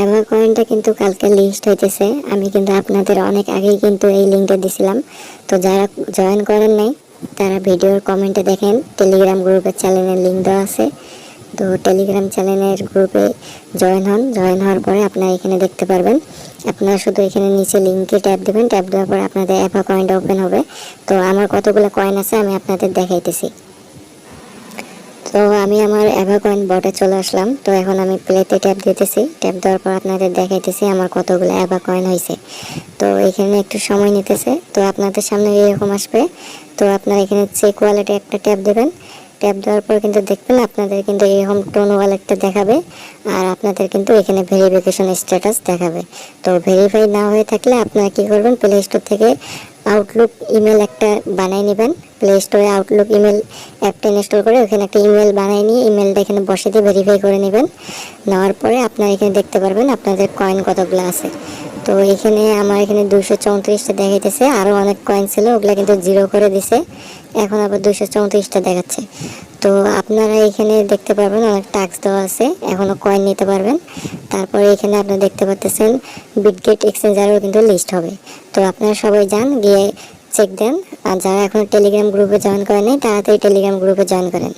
এভা কয়েনটা কিন্তু কালকে লিস্ট হইতেছে। আমি কিন্তু আপনাদের অনেক আগেই কিন্তু এই লিঙ্কটা দিছিলাম। তো যারা জয়েন করেন নাই তারা ভিডিওর কমেন্টে দেখেন, টেলিগ্রাম গ্রুপের চ্যানেলের লিঙ্ক দেওয়া আছে। তো টেলিগ্রাম চ্যানেলের গ্রুপে জয়েন হন। জয়েন হওয়ার পরে আপনারা এখানে দেখতে পারবেন। আপনারা শুধু এখানে নিচে লিঙ্কে ট্যাপ দেবেন। ট্যাপ দেওয়ার পর আপনাদের এভা কয়েনটা ওপেন হবে। তো আমার কতগুলো কয়েন আছে আমি আপনাদের দেখাইতেছি। তো আমি আমার এভা কয়েন বটে চলে আসলাম। তো এখন আমি প্লেতে ট্যাপ দিতেছি। ট্যাপ দেওয়ার পর আপনাদের দেখাইতেছি আমার কতগুলো এভা কয়েন হয়েছে। তো এখানে একটু সময় নিতেছে। তো আপনাদের সামনে এরকম আসবে। তো আপনারা এখানে চেক ওয়ালেটে একটা ট্যাপ দেবেন। ট্যাপ দেওয়ার পর কিন্তু দেখবেন আপনাদের কিন্তু এরকম টোন ওয়ালেটটা দেখাবে। আর আপনাদের কিন্তু এখানে ভেরিফিকেশন স্ট্যাটাস দেখাবে। তো ভেরিফাই না হয়ে থাকলে আপনারা কি করবেন, প্লে স্টোর থেকে আউটলুক ইমেল একটা বানিয়ে নেবেন। প্লে স্টোরে আউটলুক ইমেল অ্যাপটা ইনস্টল করে ওখানে একটা ইমেল বানিয়ে নিয়ে ইমেলটা এখানে বসিয়ে দিয়ে ভেরিফাই করে নেবেন। নেওয়ার পরে আপনারা এখানে দেখতে পারবেন আপনাদের কয়েন কতগুলো আছে। তো এখানে আমার এখানে 234টা দেখাইতেছে। আরও অনেক কয়েন ছিল, ওগুলো কিন্তু জিরো করে দিছে। এখন আবার 234টা দেখাচ্ছে। তো আপনারা এখানে দেখতে পারবেন অনেক টাস্ক দেওয়া আছে, এখনও কয়েন নিতে পারবেন। তারপরে এখানে আপনারা দেখতে পাচ্ছেন বিটগেট এক্সচেঞ্জারও কিন্তু লিস্ট হবে। তো আপনারা সবাই যান, গিয়ে চেক দেন। আর যারা এখন টেলিগ্রাম গ্রুপে জয়েন করেন নাই তাড়াতাড়ি টেলিগ্রাম গ্রুপে জয়েন করেন।